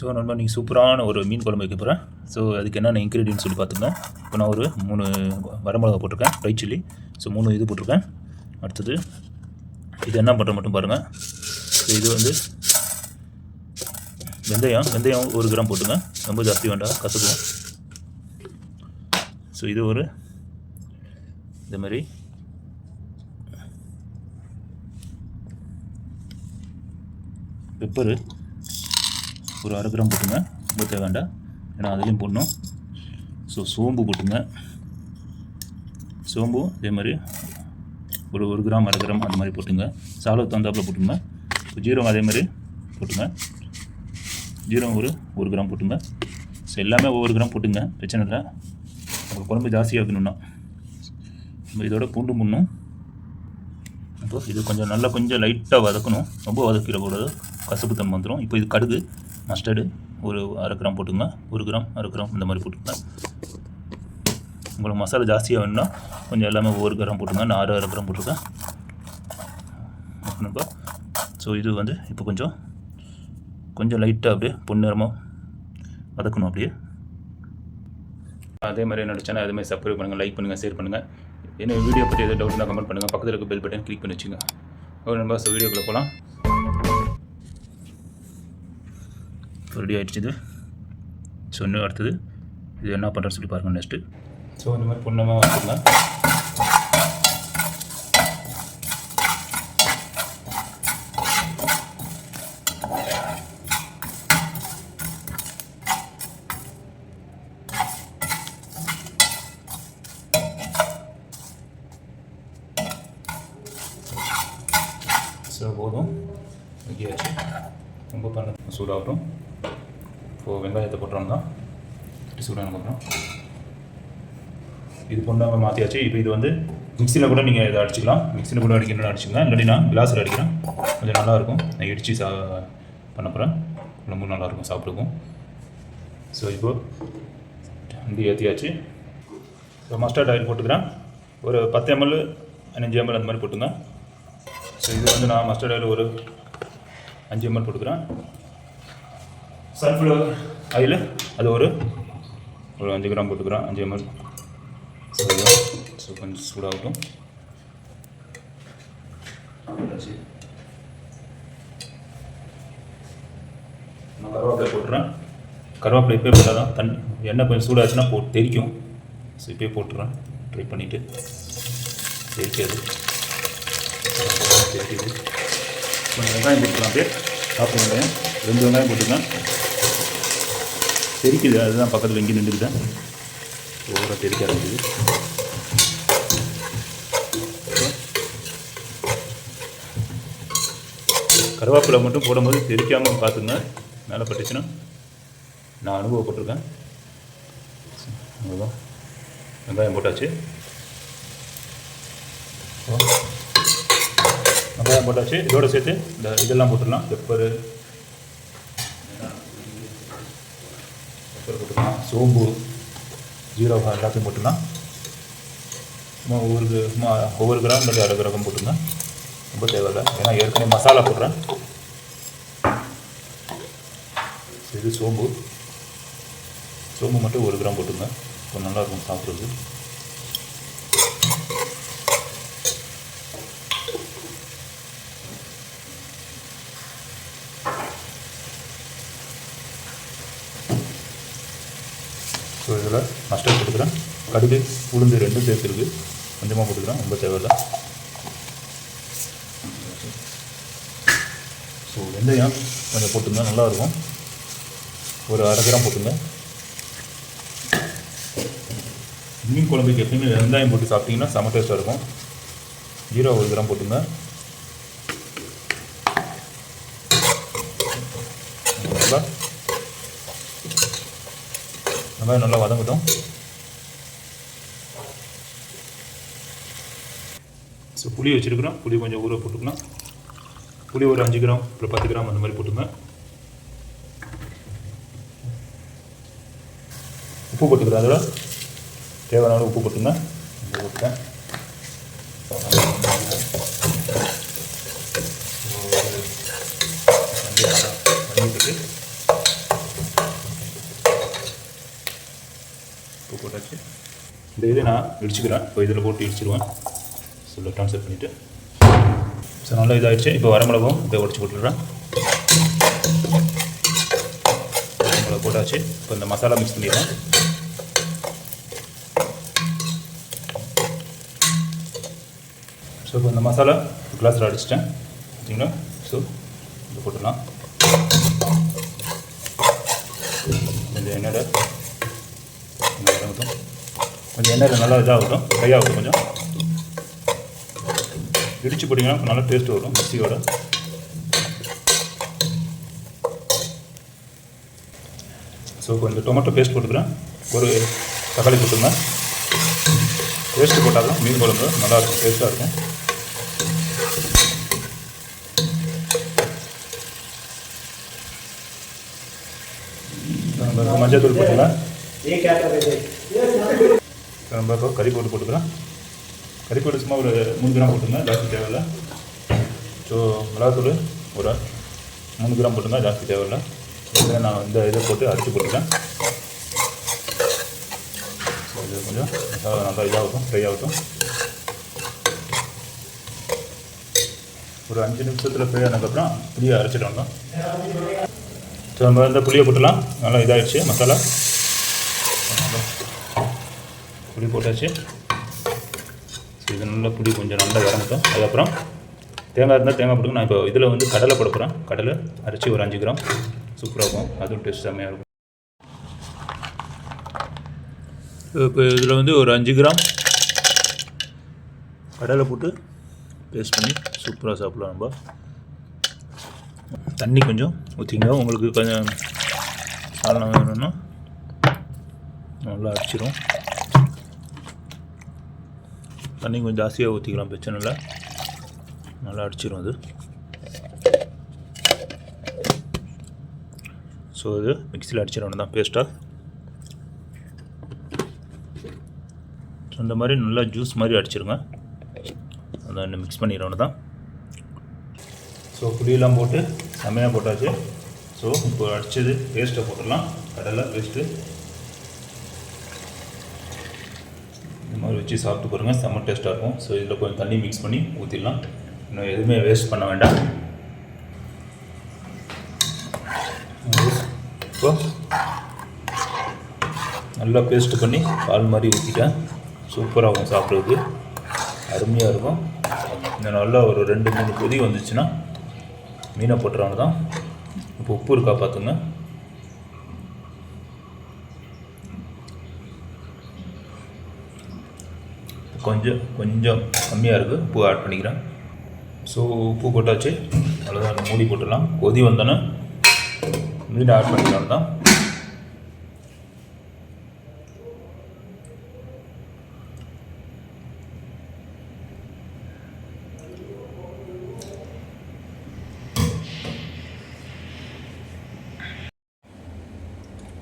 So நம்ம நீங்கள் சூப்பரான ஒரு மீன் குழம்பு வைக்க போகிறேன். ஸோ அதுக்கு என்னென்ன இன்க்ரீடியன்ஸ் சொல்லி பார்த்துங்க. இப்போ நான் ஒரு 3 வரமிளகா போட்டிருக்கேன், ட்ரை சில்லி. ஸோ 3 இது போட்டிருக்கேன். அடுத்தது இது என்ன பண்ணுற மட்டும் பாருங்கள். ஸோ இது வந்து வெந்தயம் 1 கிராம் போட்டுங்க, ரொம்ப ஜாஸ்தி வேண்டாம், கற்றுக்குவோம். ஸோ இது ஒரு இந்த மாதிரி பெப்பரு ஒரு 1/2 கிராம் போட்டுங்க, ரொம்ப தேவை வேண்டாம், ஏன்னா அதுலேயும் போடணும். ஸோ சோம்பு போட்டுங்க, சோம்பு இதே மாதிரி ஒரு 1 கிராம் 1/2 கிராம் அந்த மாதிரி போட்டுங்க, சாலவு தந்தாப்பில் போட்டுங்க. ஜீரகம் அதே மாதிரி போட்டுங்க, ஜீரகம் ஒரு 1 கிராம் போட்டுங்க. ஸோ எல்லாமே ஒவ்வொரு கிராம் போட்டுங்க, பிரச்சனை இல்லை. உங்களுக்கு குழம்பு ஜாஸ்தியாக இருக்கணும்னா நம்ம இதோட பூண்டு முன்னும். இப்போ இது கொஞ்சம் லைட்டாக வதக்கணும், ரொம்ப வதக்கிடக்கூடாது, கசப்பு தன்மை வந்துடும். இப்போ இது கடுகு மஸ்டர்டு ஒரு 1/2 கிராம் போட்டுங்க, 1 கிராம் 1/2 கிராம் இந்த மாதிரி போட்டுங்க. உங்களுக்கு மசாலா ஜாஸ்தியாக வேணும்னா கொஞ்சம் எல்லாமே 1 கிராம் போட்டுங்க, நான் 1/2 கிராம் போட்டிருக்கேன். இப்போ ஸோ இது வந்து இப்போ கொஞ்சம் லைட்டாக அப்படியே பொன்னிறமாக வதக்கணும். அப்படியே அதே மாதிரி என்னோட சேனல் அதே மாதிரி சப்ஸ்கிரைப் பண்ணுங்கள், லைக் பண்ணுங்கள், ஷேர் பண்ணுங்கள். என்ன வீடியோ பற்றி எதாவது டவுட்னா கமெண்ட் பண்ணுங்கள், பக்கத்தில் இருக்க பெல் பட்டன் கிளிக் பண்ணி வச்சுங்க. ஒரு நண்பா ஸோ வீடியோக்குள்ளே போகலாம். ரெடி ஆகிடுச்சு இது. ஸோ இன்னும் அடுத்தது இது என்ன பண்ணுறேன்னு சொல்லி பாருங்கள் நெக்ஸ்ட்டு. ஸோ இந்த மாதிரி பொண்ணமாக வச்சுருங்க. ஸோ போதும், ரெடியாச்சு. ரொம்ப பண்ண சூடாகட்டும். இப்போது வெங்காயத்தை போட்டுறோம்னா சூடானதுக்கப்புறம் இது பொண்ணாக மாற்றியாச்சு. இப்போ இது வந்து மிக்சியில் கூட நீங்கள் இதை அடிச்சிக்கலாம், மிக்சியில் கூட அடிக்கணும்னு அடிச்சுக்கலாம், இல்லாட்டி நான் கிளாஸில் அடிக்கிறேன், கொஞ்சம் நல்லாயிருக்கும். நான் இடித்து பண்ண போகிறேன், ரொம்ப நல்லாயிருக்கும் சாப்பிடுக்கும். ஸோ இப்போது வண்டி ஏற்றியாச்சு. ஸோ மஸ்டர்ட் ஆயில் போட்டுக்கிறேன், ஒரு 10 ml 5 ml அந்த மாதிரி போட்டுங்க. ஸோ இது வந்து நான் மஸ்டர்ட் ஆயில் ஒரு 5 ml போட்டுக்கிறேன். சன்ஃப்ளவர் ஆயில் அது ஒரு 5 கிராம் போட்டுக்கிறேன், 5 ml. ஸோ கொஞ்சம் சூடாகட்டும். நான் கருவேப்பிலை போட்டுறேன். கருவேப்பிலை இப்போயே போட்டால் தான் எண்ணெய் கொஞ்சம் சூடாச்சுன்னா தெரிக்கும். ஸோ இப்போயே போட்டுறேன், ட்ரை பண்ணிவிட்டு. தெரிக்காது, தெரிக்குது. கொஞ்சம் வெங்காயம் போட்டுக்கலாம், அப்படியே சாப்பிட வெங்காயம் 2 வெங்காயம் போட்டுக்கலாம். தெரிக்குது, அதுதான் பக்கத்தில் எங்கேயும் நின்றுக்குதான், ஓவராக தெரிக்க ஆரம்பிக்குது. கருவேப்பிலை மட்டும் போடும்போது தெரிக்காமல் பார்த்துங்க, மேலே பட்டுச்சுன்னா. நான் அனுபவப்பட்டிருக்கேன். அவ்வளோதான், வெங்காயம் போட்டாச்சு. வெங்காயம் போட்டாச்சு. இதோடு சேர்த்து இதெல்லாம் போட்டுடலாம். பெப்பரு போட்டுக்கலாம், சோம்பு, ஜீரகம் எல்லாத்தையும் போட்டுக்கலாம். ஒவ்வொரு கிராம் இல்லை 1/2 கிராம் போட்டுங்க, ரொம்ப தேவையில்லை, ஏன்னா ஏற்கனவே மசாலா போடுறேன். இது சோம்பு மட்டும் 1 கிராம் போட்டுங்க, கொஞ்சம் நல்லாயிருக்கும் சாப்பிட்றது. ஸோ இதில் மஸ்டர்ட் போட்டுக்கிறேன், கடுகு உளுந்து 2 சேர்த்துருக்கு, கொஞ்சமாக போட்டுக்கிறேன், ரொம்ப தேவையில்லை. ஸோ வெந்தயம் கொஞ்சம் போட்டுங்க, நல்லாயிருக்கும், ஒரு 1/2 கிராம் போட்டுங்க. மீன் குழம்புக்கு எப்பயுமே வெங்காயம் போட்டு சாப்பிட்டிங்கன்னா செம டேஸ்ட்டாக இருக்கும். ஜீரகம் 1 கிராம் போட்டுங்க. வெங்காயம் நல்லா வதங்கட்டும். ஸோ புளி வச்சுருக்கிறோம், புளி கொஞ்சம் ஊற போட்டுக்கலாம். புளி ஒரு 5 கிராம் இல்லை 10 கிராம் அந்த மாதிரி போட்டுங்க. உப்பு போட்டுக்கிறேன், அதோட தேவையான உப்பு போட்டுங்க. போட்டுட்டேன். பண்ணிவிட்டு உப்பு போட்டாச்சு. இந்த இது நான் இடிச்சுக்கிறேன். இப்போ இதில் போட்டு இடிச்சிடுவேன். ஸோ லெஃப்ட் ஹேண்ட் செட் பண்ணிவிட்டு ஸோ நல்லா இதாகிடுச்சு. இப்போ வரமிளகும் இப்போ உடச்சி போட்டுடுறேன். வரமிளகு போட்டாச்சு. இப்போ இந்த மசாலா மிக்ஸ் பண்ணிடுறேன். ஸோ இப்போ இந்த மசாலா கிளாஸில் அடிச்சிட்டேன் பார்த்தீங்களா. ஸோ இது போட்டுடலாம். கொஞ்சம் எண்ணெயில் இறங்கட்டும். கொஞ்சம் எண்ணெயில் நல்லா இதாகட்டும், ஃப்ரை ஆகட்டும். கொஞ்சம் இடிச்சு போட்டிங்கன்னா நல்லா டேஸ்ட்டு வரும் மிக்ஸியோட. ஸோ கொஞ்சம் டொமேட்டோ பேஸ்ட் போட்டுக்கிறேன். ஒரு தக்காளி போட்டுங்க. பேஸ்ட்டு போட்டால் தான் மீன் குழம்பு நல்லாயிருக்கும், டேஸ்ட்டாக இருக்கும். மஞ்சள் தூள் போட்டுக்கலாம். நம்ம இப்போ கறி போட்டுக்கலாம். கறி போட்டு சும்மா ஒரு 3 கிராம் போட்டுங்க, ஜாஸ்தி தேவையில்லை. ஸோ மிளகாத்தூள் ஒரு 3 கிராம் போட்டுங்க, ஜாஸ்தி தேவையில்லை. இதில் நான் இந்த இதை போட்டு அரைச்சி போட்டுக்கிறேன். ஸோ இது கொஞ்சம் நல்லா இதாகட்டும், ஃப்ரை ஆகட்டும். ஒரு 5 நிமிஷத்தில் ஃப்ரை ஆனதுக்கப்புறம் புளியை அரைச்சிட்டு வந்தோம். ஸோ நம்ம இந்த புளியை போட்டுலாம். நல்லா இதாகிடுச்சு மசாலா. புளி போட்டாச்சு. ஸோ இது நல்லா புளி கொஞ்சம் நல்லா இறங்கட்டும். அதுக்கப்புறம் தேங்காய் இருந்தால் தேங்காய் போட்டுங்க. நான் இப்போ இதில் வந்து கடலை போட போகிறேன். கடலை அரைச்சி ஒரு 5 கிராம் சூப்பராக இருக்கும். அதுவும் டேஸ்ட் செம்மையாக இருக்கும். இப்போ இதில் வந்து ஒரு 5 கிராம் கடலை போட்டு பேஸ்ட் பண்ணி சூப்பராக சாப்பிடலாம். நம்ம தண்ணி கொஞ்சம் ஊற்றிங்க. உங்களுக்கு கொஞ்சம் சாதனம் வேணும்னா நல்லா அரைச்சிடும். தண்ணி கொஞ்சம் ஜாஸ்தியாக ஊற்றிக்கலாம், பிரச்சனை இல்லை. நல்லா அடிச்சிடும் அது. ஸோ இது மிக்சியில் அடிச்சிடணும் தான் பேஸ்ட்டாக. ஸோ இந்த மாதிரி நல்லா ஜூஸ் மாதிரி அடிச்சிருங்க. அதான் மிக்ஸ் பண்ணிடணும் தான். ஸோ புளியெல்லாம் போட்டு செம்மையாக போட்டாச்சு. ஸோ இப்போ அடித்தது பேஸ்ட்டை போட்டுடலாம். கடலை பேஸ்ட்டு இந்த மாதிரி வச்சு சாப்பிட்டு பாருங்கள், செம்ம டேஸ்ட்டாக இருக்கும். ஸோ இதில் கொஞ்சம் தண்ணி மிக்ஸ் பண்ணி ஊற்றிடலாம். இன்னும் எதுவுமே வேஸ்ட் பண்ண வேண்டாம். இப்போ நல்லா பேஸ்ட் பண்ணி பால் மாதிரி ஊற்றிட்டேன். சூப்பராக இருக்கும், சாப்பிட்றதுக்கு அருமையாக இருக்கும். இந்த நல்லா ஒரு 2-3 கொதி வந்துச்சுன்னா மீனை போட்டுறவங்க தான். இப்போ உப்பு இருக்கா பார்த்துங்க. கொஞ்சம் கம்மியாக இருக்குது, உப்பு ஆட் பண்ணிக்கிறேன். ஸோ உப்பு போட்டாச்சு. அவ்வளோதான், மூடி போட்டுடலாம். கொதி வந்தோன்னே மீன் ஆட் பண்ணிக்கலாம் தான்.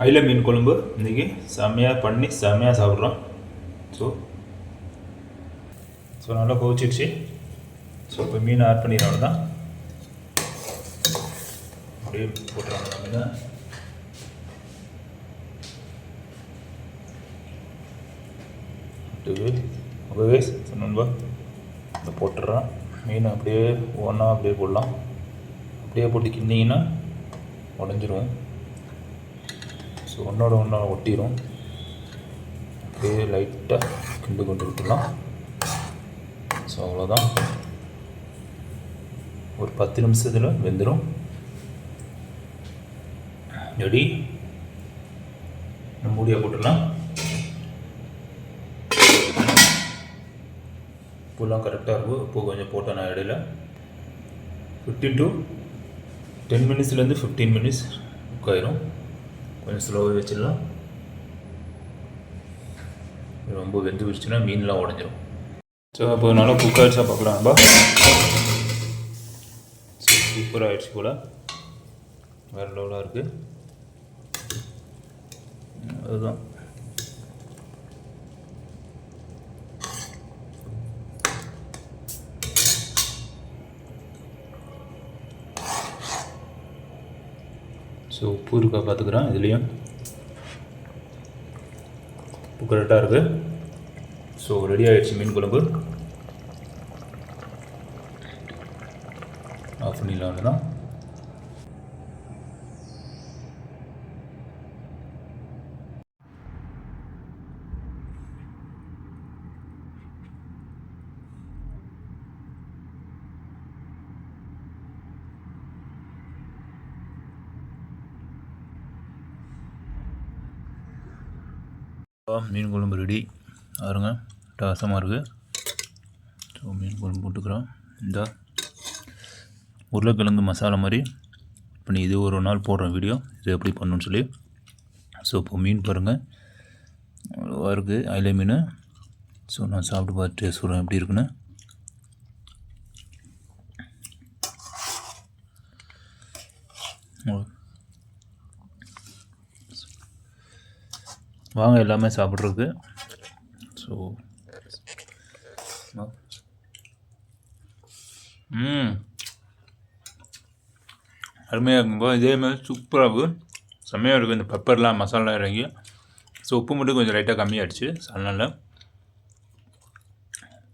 அயிலை மீன் குழம்பு இன்றைக்கி செம்மையாக பண்ணி செம்மையாக சாப்பிட்றோம். ஸோ நல்லா கொதிச்சிடுச்சு. ஸோ இப்போ மீன் ஆட் பண்ணிடுறோம் தான். அப்படியே போட்டுறாங்க மீனை. அப்படியே சொன்னோன்பா இதை போட்டுடுறேன். மீன் அப்படியே ஒன்றா அப்படியே போடலாம். அப்படியே போட்டு கிண்டிங்கன்னா உடஞ்சிரும். ஸோ ஒன்றோட ஒன்றா ஒட்டிடும். அப்படியே லைட்டாக கிண்டு கொண்டு விட்டுடலாம். ஸோ அவ்வளோதான், ஒரு 10 நிமிஷத்தில் வெந்துடும். ரெடி. மூடியாக போட்டுடலாம். உப்புலாம் கரெக்டாக இருக்கும். உப்பு கொஞ்சம் போட்டேன் நான் இடையில. 15 to 10 மினிட்ஸ்லேருந்து 15 மினிட்ஸ் குக் ஆயிரும். கொஞ்சம் ஸ்லோவாக வச்சிடலாம். ரொம்ப வெந்து விடுச்சுன்னா மீன்லாம் உடஞ்சிரும். ஸோ அப்போ நல்லா குக் ஆகிடுச்சா பார்க்கலாம். நம்ம சூப்பராக ஆகிடுச்சு போல், வேறு லெவலாக இருக்குது. அதுதான் ஸோ உப்பு இருக்கா பார்த்துக்கிறேன். இதுலேயும் உப்பு கரெக்டாக இருக்குது. ஸோ ரெடி ஆகிடுச்சு மீன் குழம்பு. ஆஃப் பண்ணிடலாம் தான். மீன் குழம்பு ரெடி பாருங்க, டாசமாக இருக்குது. ஸோ மீன் குழம்பு போட்டுக்கிறோம். இந்த உருளைக்கிழங்கு மசாலா மாதிரி பண்ணி இது ஒரு நாள் போடுறேன் வீடியோ, இது எப்படி பண்ணணுன்னு சொல்லி. ஸோ இப்போ மீன் பாருங்கள் அவ்வளோவா இருக்குது, அயிலை மீன். ஸோ நான் சாப்பிட்டு பார்த்துட்டு சொல்கிறேன் எப்படி இருக்குன்னு. வாங்க எல்லாமே சாப்பிட்றதுக்கு. ஸோ அருமையாக இருக்கும்போது இதேமாதிரி சூப்பராக இருக்குது, செம்மையாக இருக்குது. இந்த பெப்பர்லாம் மசாலா இறங்கி. ஸோ உப்பு மட்டும் கொஞ்சம் லைட்டாக கம்மியாகிடுச்சு அதனால்.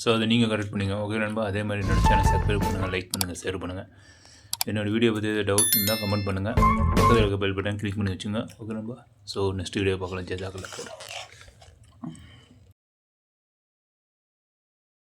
ஸோ அதை நீங்கள் கரெக்ட் பண்ணிங்க. ஓகே நண்பா, அதே மாதிரி என்னோடய சேனல் சப்ஸ்கிரைப் பண்ணுங்கள், லைக் பண்ணுங்கள், ஷேர் பண்ணுங்கள். என்னோடய வீடியோ பற்றி எதாவது டவுட் இருந்தால் கமெண்ட் பண்ணுங்கள். பக்கத்தில் இருக்க பெல் பட்டன் கிளிக் பண்ணி வச்சுங்க. ஓகே நண்பா, ஸோ நெக்ஸ்ட் வீடியோ பார்க்கலாம். ஜெசாக்கெல்லாம்.